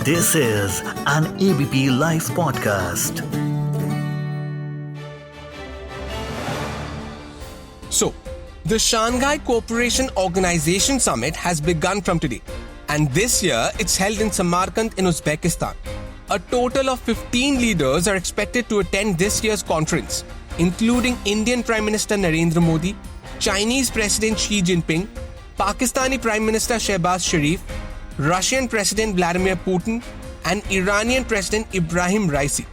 This is an ABP Life podcast. So, the Shanghai Cooperation Organization Summit has begun from today, and this year it's held in Samarkand in Uzbekistan. A total of 15 leaders are expected to attend this year's conference, including Indian Prime Minister Narendra Modi, Chinese President Xi Jinping, Pakistani Prime Minister Shehbaz Sharif, Russian President Vladimir Putin, and Iranian President Ebrahim Raisi.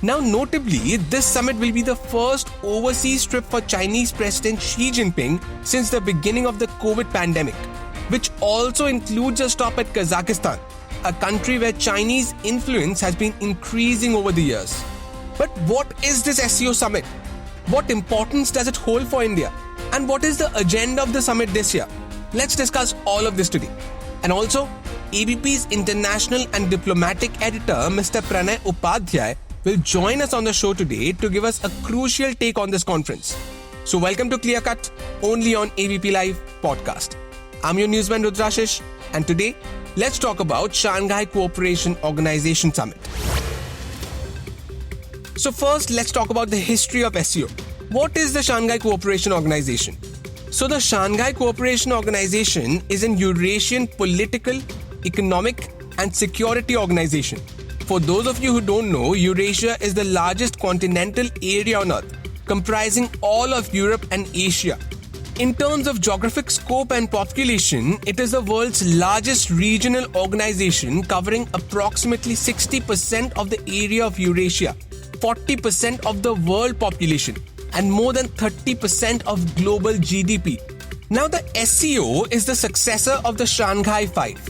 Now, notably, this summit will be the first overseas trip for Chinese President Xi Jinping since the beginning of the COVID pandemic, which also includes a stop at Kazakhstan, a country where Chinese influence has been increasing over the years. But what is this SCO Summit? What importance does it hold for India? And what is the agenda of the summit this year? Let's discuss all of this today. And also, ABP's international and diplomatic editor, Mr. Pranay Upadhyay, will join us on the show today to give us a crucial take on this conference. So welcome to Clear Cut, only on ABP Live podcast. I'm your newsman Rudrashish, and today, let's talk about Shanghai Cooperation Organization Summit. So first, let's talk about the history of SCO. What is the Shanghai Cooperation Organization? So the Shanghai Cooperation Organization is an Eurasian political, economic and security organization. For those of you who don't know, Eurasia is the largest continental area on Earth, comprising all of Europe and Asia. In terms of geographic scope and population, it is the world's largest regional organization covering approximately 60% of the area of Eurasia, 40% of the world population, and more than 30% of global GDP. Now, the SCO is the successor of the Shanghai Five,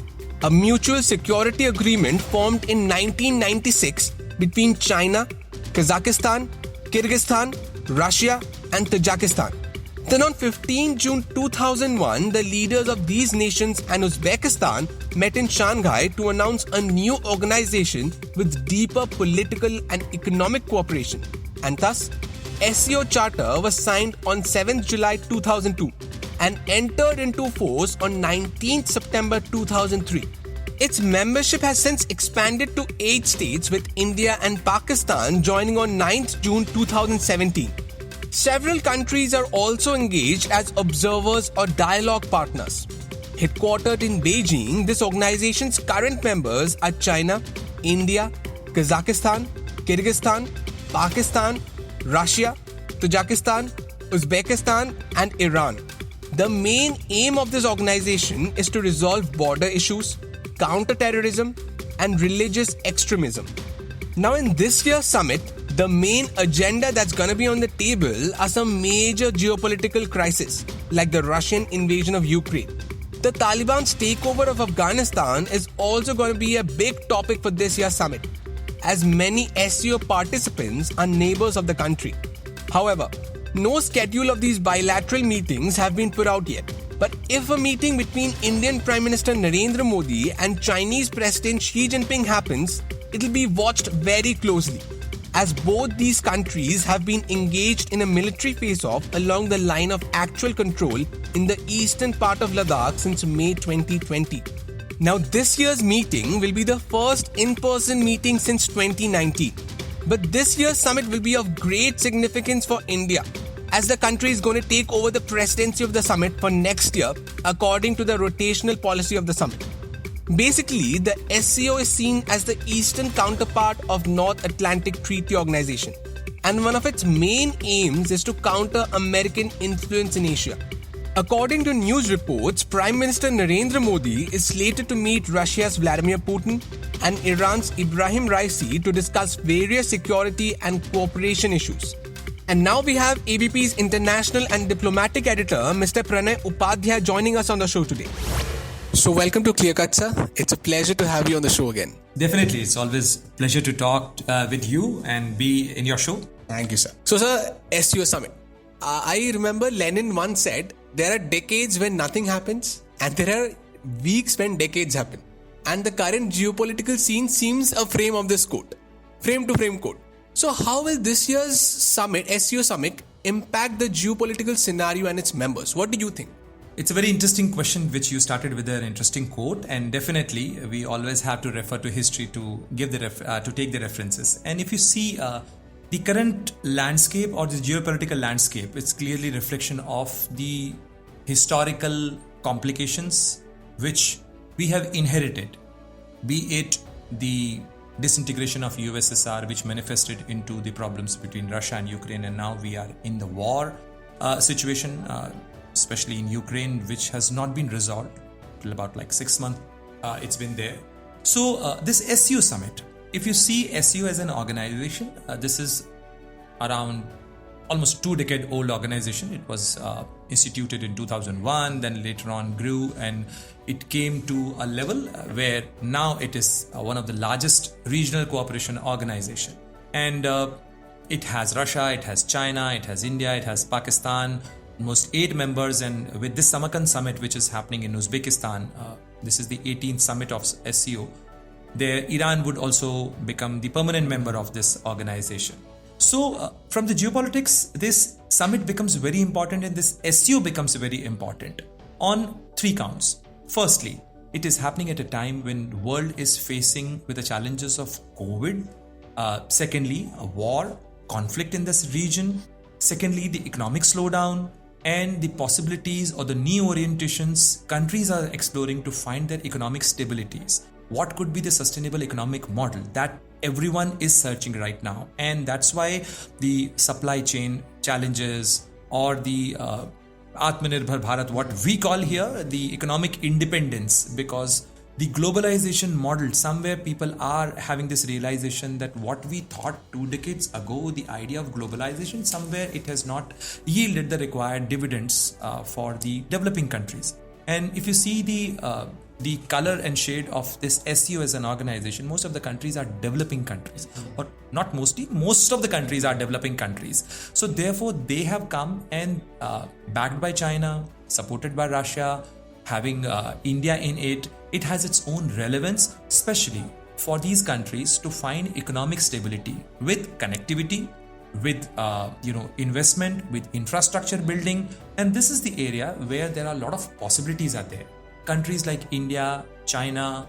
a mutual security agreement formed in 1996 between China, Kazakhstan, Kyrgyzstan, Russia, and Tajikistan. Then on 15 June 2001, the leaders of these nations and Uzbekistan met in Shanghai to announce a new organization with deeper political and economic cooperation. And thus, SCO Charter was signed on 7th July 2002 and entered into force on 19th September 2003. Its membership has since expanded to 8 states, with India and Pakistan joining on 9th June 2017. Several countries are also engaged as observers or dialogue partners. Headquartered in Beijing, this organization's current members are China, India, Kazakhstan, Kyrgyzstan, Pakistan, Russia, Tajikistan, Uzbekistan, and Iran. The main aim of this organization is to resolve border issues, counter-terrorism, and religious extremism. Now, in this year's summit, the main agenda that's going to be on the table are some major geopolitical crises, like the Russian invasion of Ukraine. The Taliban's takeover of Afghanistan is also going to be a big topic for this year's summit, as many SCO participants are neighbors of the country. However, no schedule of these bilateral meetings have been put out yet. But if a meeting between Indian Prime Minister Narendra Modi and Chinese President Xi Jinping happens, it'll be watched very closely, as both these countries have been engaged in a military face-off along the line of actual control in the eastern part of Ladakh since May 2020. Now, this year's meeting will be the first in-person meeting since 2019. But this year's summit will be of great significance for India, as the country is going to take over the presidency of the summit for next year, according to the rotational policy of the summit. Basically, the SCO is seen as the eastern counterpart of North Atlantic Treaty Organization, and one of its main aims is to counter American influence in Asia. According to news reports, Prime Minister Narendra Modi is slated to meet Russia's Vladimir Putin and Iran's Ebrahim Raisi to discuss various security and cooperation issues. And now we have ABP's international and diplomatic editor, Mr. Pranay Upadhyay, joining us on the show today. So welcome to Clear Cut, sir. It's a pleasure to have you on the show again. Definitely. It's always a pleasure to talk with you and be in your show. Thank you, sir. So, sir, SCO Summit. I remember Lenin once said, there are decades when nothing happens and there are weeks when decades happen. And the current geopolitical scene seems a frame of this quote. Frame to frame quote. So how will this year's summit, SCO Summit, impact the geopolitical scenario and its members? What do you think? It's a very interesting question, which you started with an interesting quote, and definitely we always have to refer to history to give to take the references. And if you see the current landscape or the geopolitical landscape, it's clearly reflection of the historical complications which we have inherited, be it the disintegration of USSR, which manifested into the problems between Russia and Ukraine, and now we are in the war situation, especially in Ukraine, which has not been resolved till about 6 months. It's been there. So this SCO Summit, if you see SCO as an organization, this is around almost 2-decade-old organization. It was instituted in 2001, then later on grew, and it came to a level where now it is one of the largest regional cooperation organization. And it has Russia, it has China, it has India, it has Pakistan, almost 8 members. And with this Samarkand Summit, which is happening in Uzbekistan, this is the 18th summit of SCO, there Iran would also become the permanent member of this organization. So from the geopolitics, this summit becomes very important, and this SCO becomes very important on 3 counts. Firstly, it is happening at a time when the world is facing with the challenges of COVID. Secondly, a war, conflict in this region. Secondly, the economic slowdown and the possibilities or the new orientations countries are exploring to find their economic stabilities. What could be the sustainable economic model that everyone is searching right now? And that's why the supply chain challenges or the Atmanirbhar Bharat, what we call here, the economic independence, because the globalization model, somewhere people are having this realization that what we thought 2 decades ago, the idea of globalization, somewhere it has not yielded the required dividends for the developing countries. And if you see the color and shade of this SCO as an organization, most of the countries are developing countries, or not mostly, most of the countries are developing countries. So therefore they have come and backed by China, supported by Russia, having India in it, it has its own relevance, especially for these countries to find economic stability with connectivity, with investment, with infrastructure building. And this is the area where there are a lot of possibilities are there. Countries like India, China,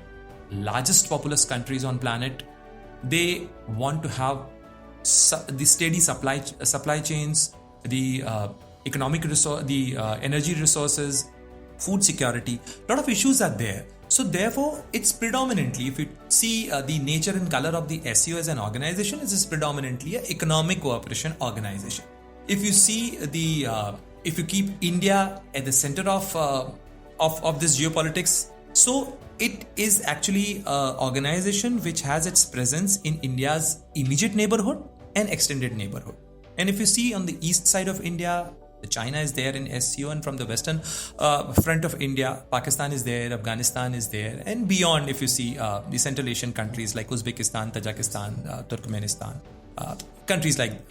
largest populous countries on planet, they want to have the steady supply chains, the economic resource, the energy resources, food security. A lot of issues are there. So therefore, it's predominantly, if you see the nature and color of the SCO as an organization, it is predominantly an economic cooperation organization. If you see if you keep India at the center of this geopolitics, so it is actually an organization which has its presence in India's immediate neighborhood and extended neighborhood. And if you see on the east side of India, China is there in SCO, and from the western front of India, Pakistan is there, Afghanistan is there, and beyond, if you see the Central Asian countries like Uzbekistan, Tajikistan, Turkmenistan, countries like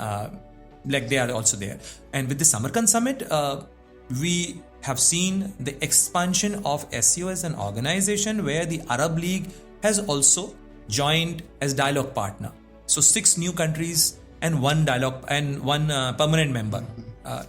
they are also there. And with the Samarkand Summit, we have seen the expansion of SCO as an organization, where the Arab League has also joined as dialogue partner. So 6 new countries and one dialogue and one permanent member,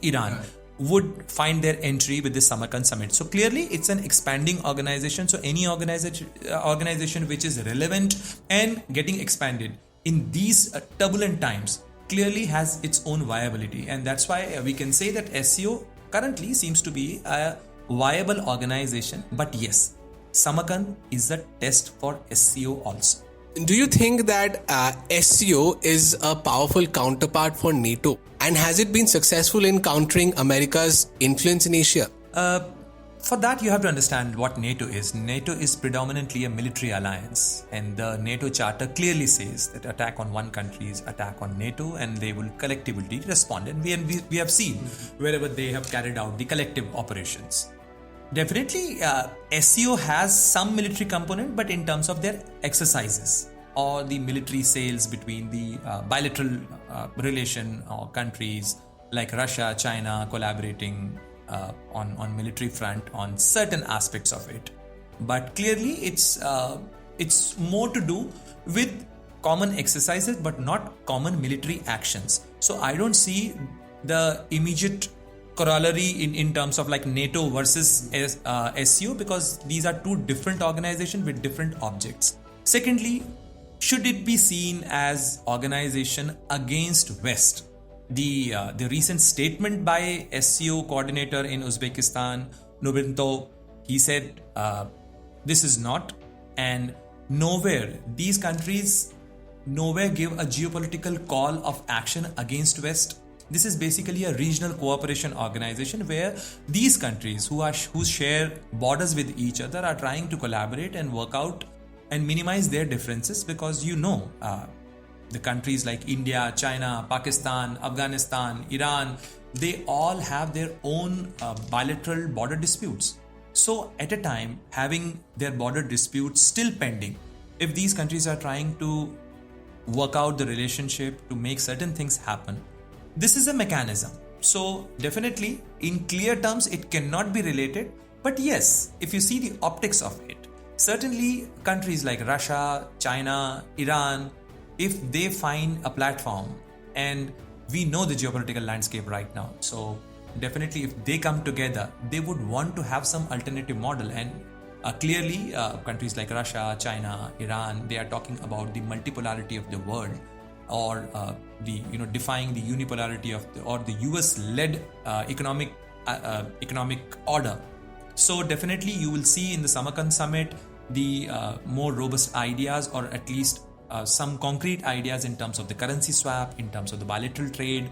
Iran, would find their entry with this Samarkand Summit. So clearly it's an expanding organization. So any organization which is relevant and getting expanded in these turbulent times clearly has its own viability. And that's why we can say that SCO currently seems to be a viable organization. But yes, Samarkand is a test for SCO also. Do you think that SCO is a powerful counterpart for NATO? And has it been successful in countering America's influence in Asia? For that, you have to understand what NATO is. NATO is predominantly a military alliance, and the NATO Charter clearly says that attack on one country is attack on NATO, and they will collectively respond. And we have seen wherever they have carried out the collective operations. Definitely, SCO has some military component, but in terms of their exercises or the military sales between the bilateral relation or countries like Russia, China collaborating on military front on certain aspects of it. But clearly, it's more to do with common exercises, but not common military actions. So I don't see the immediate corollary in terms of like NATO versus SCO, because these are two different organizations with different objects. Secondly, should it be seen as organization against West? The recent statement by SCO coordinator in Uzbekistan, Nubinto, he said this is not, and nowhere these countries give a geopolitical call of action against West. This is basically a regional cooperation organization where these countries who share borders with each other are trying to collaborate and work out and minimize their differences, because the countries like India, China, Pakistan, Afghanistan, Iran, they all have their own bilateral border disputes. So at a time, having their border disputes still pending, if these countries are trying to work out the relationship to make certain things happen, this is a mechanism. So definitely, in clear terms, it cannot be related. But yes, if you see the optics of it, certainly countries like Russia, China, Iran, if they find a platform, and we know the geopolitical landscape right now, so definitely if they come together, they would want to have some alternative model. And clearly countries like Russia, China, Iran, they are talking about the multipolarity of the world, or defying the unipolarity of the US-led economic order. So definitely you will see in the Samarkand summit the more robust ideas, or at least some concrete ideas in terms of the currency swap, in terms of the bilateral trade,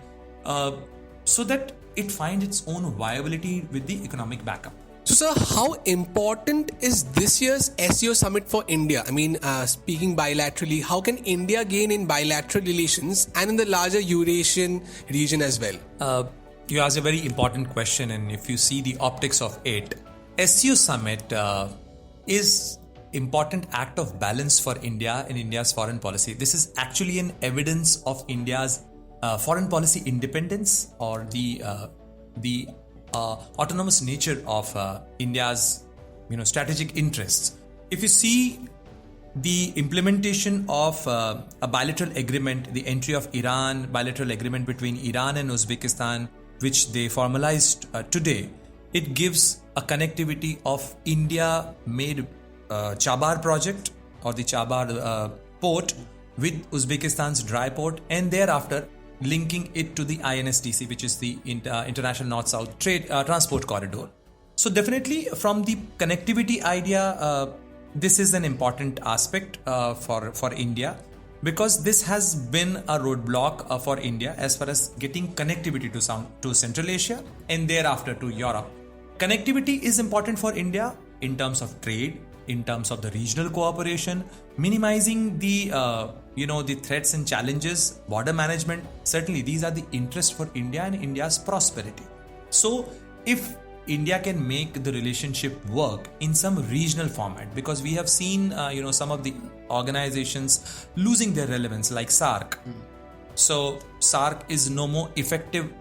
so that it finds its own viability with the economic backup. So, sir, how important is this year's SCO Summit for India? I mean, speaking bilaterally, how can India gain in bilateral relations and in the larger Eurasian region as well? You asked a very important question, and if you see the optics of it, SCO Summit is important act of balance for India in India's foreign policy. This is actually an evidence of India's foreign policy independence, or the autonomous nature of India's strategic interests. If you see the implementation of a bilateral agreement, the entry of Iran, bilateral agreement between Iran and Uzbekistan, which they formalized today, it gives a connectivity of India-made Chabar project, or the Chabar port, with Uzbekistan's dry port, and thereafter linking it to the INSTC, which is the International North-South Trade Transport Corridor. So definitely from the connectivity idea, this is an important aspect for India, because this has been a roadblock for India as far as getting connectivity to Central Asia and thereafter to Europe. Connectivity is important for India in terms of trade, in terms of the regional cooperation, minimizing the the threats and challenges, border management. Certainly these are the interests for India and India's prosperity. So if India can make the relationship work in some regional format, because we have seen some of the organizations losing their relevance, like SAARC. So SAARC is no more effective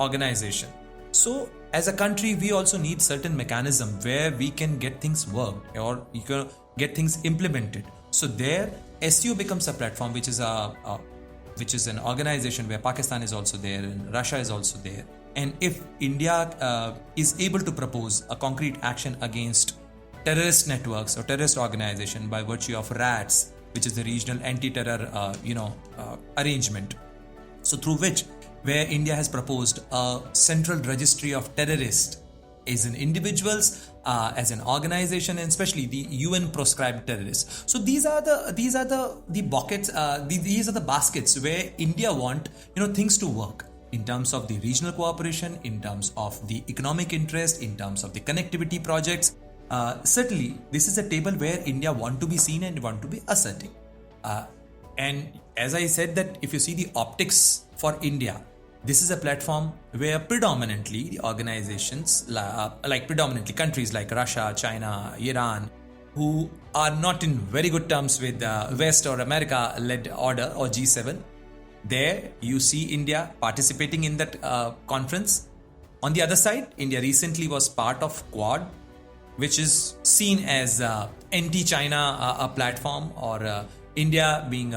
organization. So as a country, we also need certain mechanism where we can get things worked, or you can get things implemented. So there, SCO becomes a platform which is an organization where Pakistan is also there and Russia is also there. And if India is able to propose a concrete action against terrorist networks or terrorist organization by virtue of RATS, which is the regional anti-terror arrangement, so through which, where India has proposed a central registry of terrorists as in individuals, as an organization, and especially the UN proscribed terrorists. So these are the buckets, these are the baskets where India want things to work in terms of the regional cooperation, in terms of the economic interest, in terms of the connectivity projects. Certainly, this is a table where India want to be seen and want to be asserting. And as I said, that if you see the optics for India, this is a platform where predominantly the organizations, like predominantly countries like Russia, China, Iran, who are not in very good terms with West or America-led order or G7, there you see India participating in that conference. On the other side, India recently was part of Quad, which is seen as anti-China a platform, or India being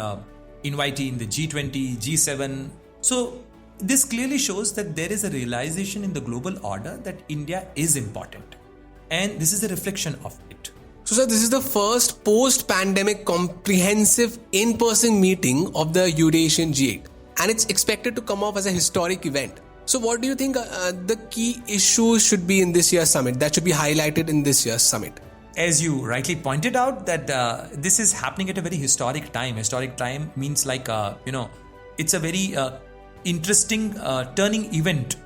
invitee in the G20, G7. So this clearly shows that there is a realization in the global order that India is important. And this is a reflection of it. So, sir, this is the first post-pandemic comprehensive in-person meeting of the Eurasian G8, and it's expected to come off as a historic event. So, what do you think the key issues should be in this year's summit that should be highlighted in this year's summit? As you rightly pointed out, that this is happening at a very historic time. Historic time means it's a very interesting turning event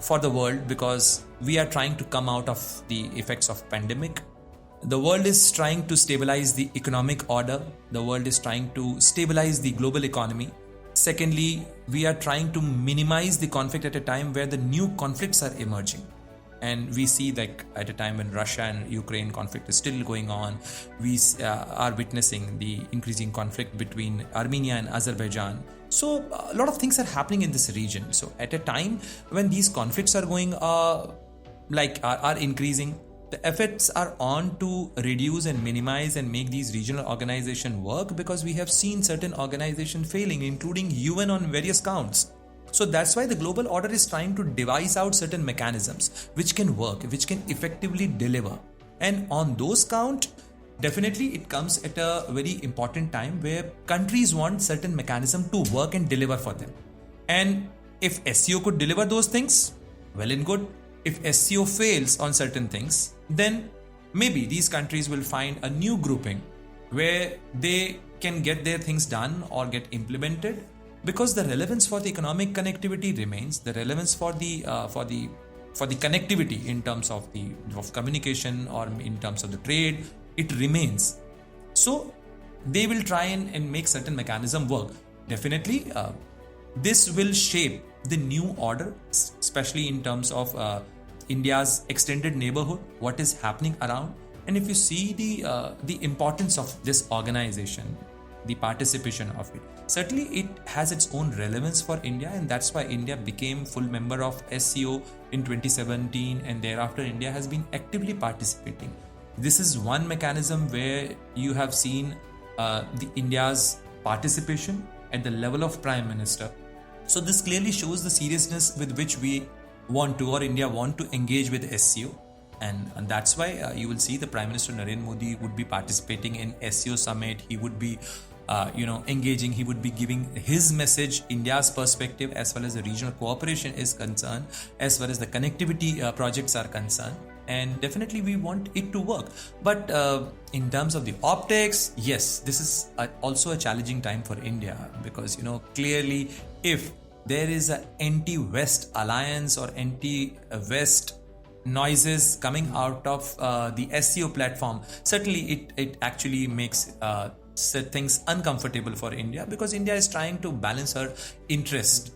for the world, because we are trying to come out of the effects of pandemic. The world is trying to stabilize the economic order. The world is trying to stabilize the global economy. Secondly, we are trying to minimize the conflict at a time where the new conflicts are emerging. And we see that at a time when Russia and Ukraine conflict is still going on, we are witnessing the increasing conflict between Armenia and Azerbaijan. So a lot of things are happening in this region. So at a time when these conflicts are going, are increasing, the efforts are on to reduce and minimize and make these regional organizations work, because we have seen certain organizations failing, including UN on various counts. So that's why the global order is trying to devise out certain mechanisms which can work, which can effectively deliver. And on those count, definitely it comes at a very important time where countries want certain mechanism to work and deliver for them. And if SCO could deliver those things, well and good. If SCO fails on certain things, then maybe these countries will find a new grouping where they can get their things done or get implemented, because the relevance for the economic connectivity remains. The relevance for the connectivity in terms of communication or in terms of the trade, it remains. So they will try and make certain mechanism work. Definitely, this will shape the new order, especially in terms of India's extended neighborhood, what is happening around. And if you see the importance of this organization, the participation of it, certainly it has its own relevance for India, and that's why India became full member of SCO in 2017, and thereafter India has been actively participating. This is one mechanism where you have seen the India's participation at the level of Prime Minister. So this clearly shows the seriousness with which we want to, or India want to, engage with SCO. And that's why you will see the Prime Minister Narendra Modi would be participating in SCO Summit. He would be engaging, he would be giving his message, India's perspective as well as the regional cooperation is concerned, as far as the connectivity projects are concerned. And definitely we want it to work. But in terms of the optics, yes, this is also a challenging time for India, because clearly if there is an anti-West alliance or anti-West noises coming out of the SCO platform, certainly it actually makes things uncomfortable for India, because India is trying to balance her interest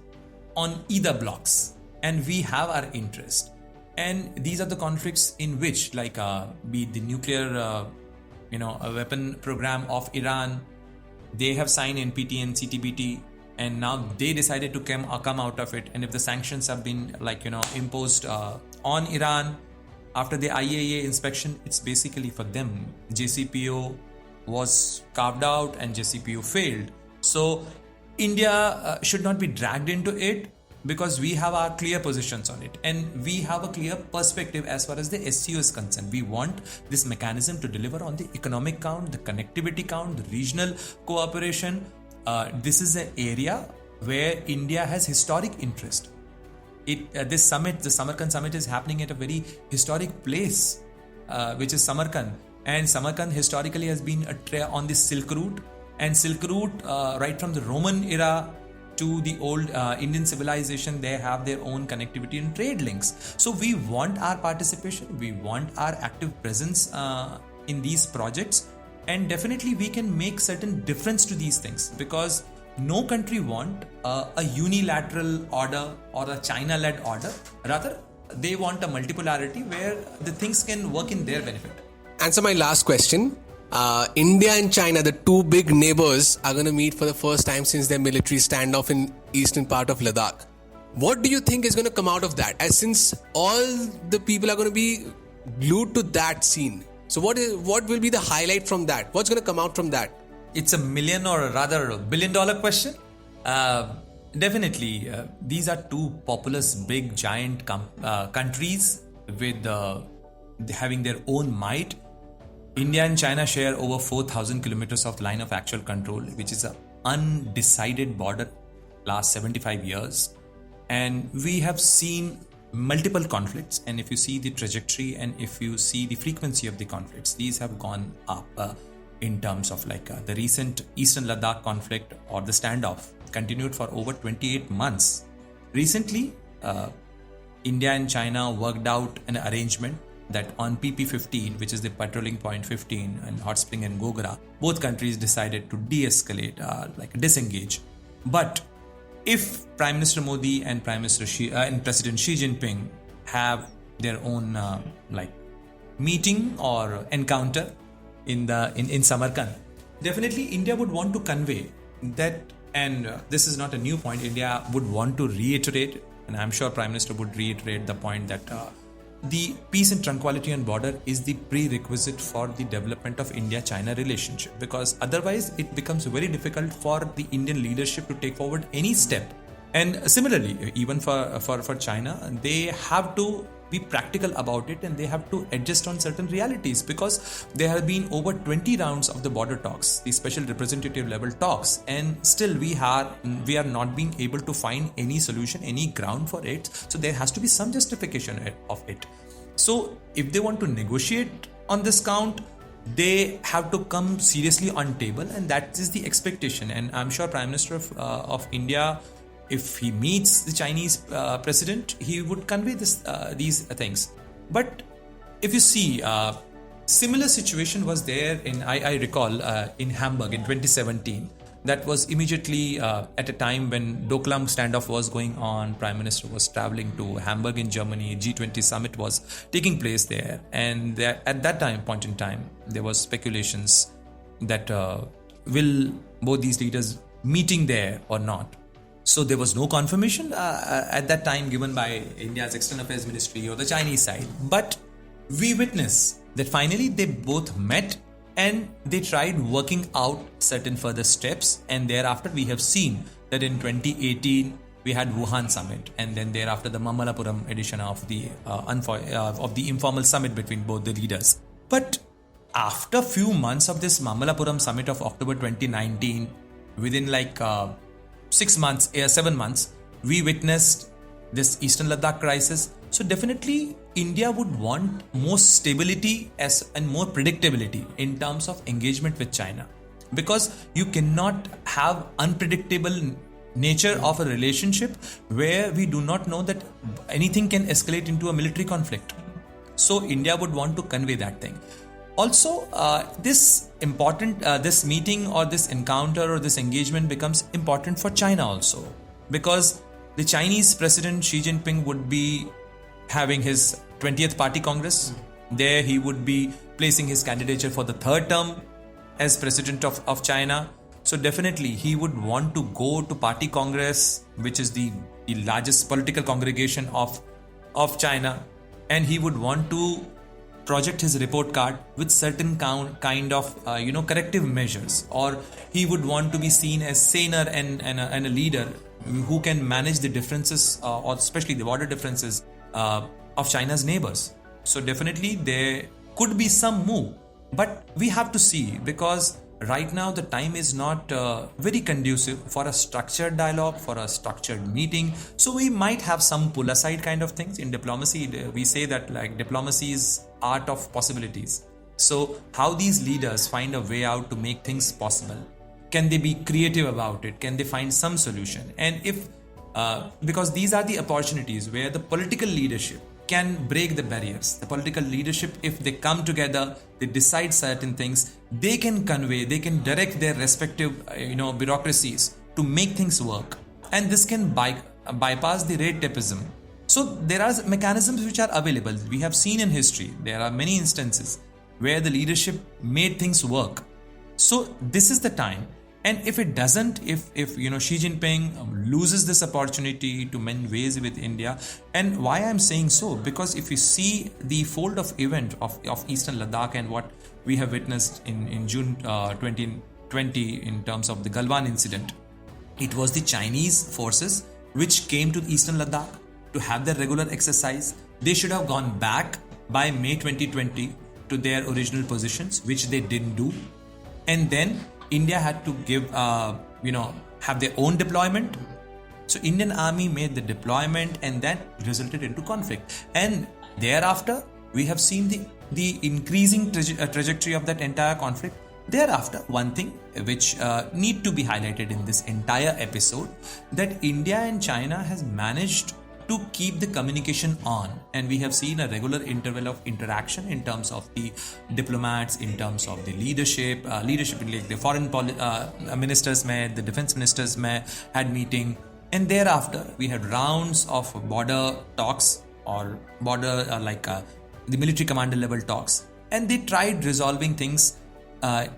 on either blocks, and we have our interest. And these are the conflicts in which, be the nuclear a weapon program of Iran, they have signed NPT and CTBT, and now they decided to come out of it. And if the sanctions have been imposed on Iran after the IAEA inspection, it's basically for them. JCPO was carved out and JCPO failed. So India should not be dragged into it, because we have our clear positions on it, and we have a clear perspective as far as the SCO is concerned. We want this mechanism to deliver on the economic count, the connectivity count, the regional cooperation. This is an area where India has historic interest. This summit, the Samarkand summit, is happening at a very historic place, which is Samarkand. And Samarkand historically has been on the Silk Route, and Silk Route, right from the Roman era to the old Indian civilization, they have their own connectivity and trade links. So we want our participation, we want our active presence in these projects, and definitely we can make certain difference to these things, because no country want a unilateral order or a China-led order. Rather, they want a multipolarity where the things can work in their benefit. Answer my last question. India and China, the two big neighbors, are going to meet for the first time since their military standoff in eastern part of Ladakh. What do you think is going to come out of that? As since all the people are going to be glued to that scene. So what will be the highlight from that? What's going to come out from that? It's a million, or rather $1 billion question. Definitely, these are two populous, big, giant countries with having their own might. India and China share over 4,000 kilometers of line of actual control, which is an undecided border last 75 years. And we have seen multiple conflicts. And if you see the trajectory and if you see the frequency of the conflicts, these have gone up in terms of the recent Eastern Ladakh conflict or the standoff continued for over 28 months. Recently, India and China worked out an arrangement that on PP15, which is the patrolling point 15 and Hot Spring and Gogra, both countries decided to de-escalate, disengage. But if Prime Minister Modi and President Xi Jinping have their own meeting or encounter in Samarkand, definitely India would want to convey that, and this is not a new point. India would want to reiterate, and I'm sure Prime Minister would reiterate the point that the peace and tranquility on border is the prerequisite for the development of India-China relationship, because otherwise it becomes very difficult for the Indian leadership to take forward any step. And similarly, even for China, they have to be practical about it and they have to adjust on certain realities, because there have been over 20 rounds of the border talks, the special representative level talks, and still we are not being able to find any solution, any ground for it. So there has to be some justification of it. So if they want to negotiate on this count, they have to come seriously on table, and that is the expectation. And I'm sure Prime Minister of India, if he meets the Chinese president, he would convey these things. But if you see, similar situation was there I recall in Hamburg in 2017. That was immediately at a time when Doklam standoff was going on. Prime Minister was traveling to Hamburg in Germany. G20 summit was taking place there, and at that point in time, there was speculations that will both these leaders meeting there or not. So there was no confirmation at that time given by India's External Affairs Ministry or the Chinese side. But we witnessed that finally they both met and they tried working out certain further steps. And thereafter we have seen that in 2018 we had Wuhan summit, and then thereafter the Mamallapuram edition of the informal summit between both the leaders. But after few months of this Mamallapuram summit of October 2019, within 7 months, we witnessed this Eastern Ladakh crisis. So definitely India would want more stability and more predictability in terms of engagement with China, because you cannot have unpredictable nature of a relationship where we do not know that anything can escalate into a military conflict. So India would want to convey that thing. Also, this meeting or this encounter or this engagement becomes important for China also, because the Chinese President Xi Jinping would be having his 20th Party Congress. There he would be placing his candidature for the third term as President of China. So definitely he would want to go to Party Congress, which is the largest political congregation of China, and he would want to project his report card with certain kind of corrective measures, or he would want to be seen as saner and a leader who can manage the differences or especially the border differences of China's neighbors. So definitely there could be some move, but we have to see, because right now the time is not very conducive for a structured dialogue, for a structured meeting. So we might have some pull aside kind of things. In diplomacy, we say that diplomacy is art of possibilities. So how these leaders find a way out to make things possible? Can they be creative about it? Can they find some solution? And if because these are the opportunities where the political leadership can break the barriers. The political leadership, if they come together, they decide certain things, they can convey, they can direct their respective bureaucracies to make things work, and this can bypass the red tapeism. So there are mechanisms which are available. We have seen in history there are many instances where the leadership made things work. So this is the time. And if it doesn't, if Xi Jinping loses this opportunity to mend ways with India, and why I'm saying so, because if you see the fold of event of Eastern Ladakh and what we have witnessed in June 2020 in terms of the Galwan incident, It was the Chinese forces which came to Eastern Ladakh to have their regular exercise. They should have gone back by May 2020 to their original positions, which they didn't do. And then India had to give, have their own deployment. So Indian Army made the deployment, and that resulted into conflict. And thereafter, we have seen the increasing trajectory of that entire conflict. Thereafter, one thing which need to be highlighted in this entire episode, that India and China has managed to keep the communication on, and we have seen a regular interval of interaction in terms of the diplomats, in terms of the leadership like the foreign ministers met, the defense ministers had meeting, and thereafter we had rounds of border talks or border the military commander level talks, and they tried resolving things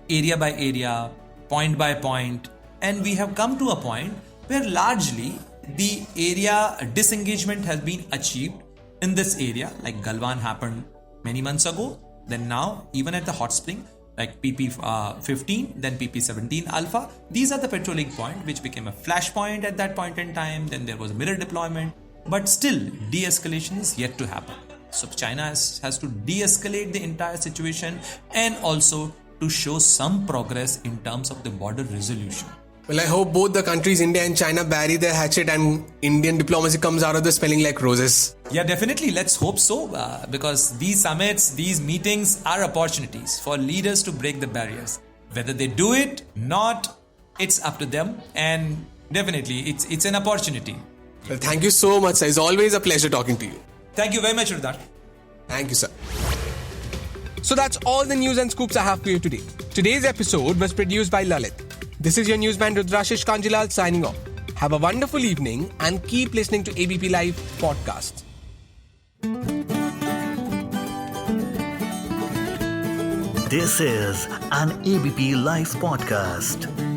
area by area, point by point, and we have come to a point where largely the area disengagement has been achieved in this area. Like Galwan happened many months ago, then now even at the hot spring like PP15, then PP17 Alpha, these are the patrolling point which became a flashpoint at that point in time. Then there was a mirror deployment, but still de-escalation is yet to happen. So China has to de-escalate the entire situation and also to show some progress in terms of the border resolution. Well, I hope both the countries, India and China, bury their hatchet and Indian diplomacy comes out of this smelling like roses. Yeah, definitely. Let's hope so, because these summits, these meetings are opportunities for leaders to break the barriers. Whether they do it, not, it's up to them. And definitely, it's an opportunity. Well, thank you so much, sir. It's always a pleasure talking to you. Thank you very much, Rudar. Thank you, sir. So that's all the news and scoops I have for you today. Today's episode was produced by Lalit. This is your newsman Rudrashish Kanjilal signing off. Have a wonderful evening and keep listening to ABP Live podcast. This is an ABP Live podcast.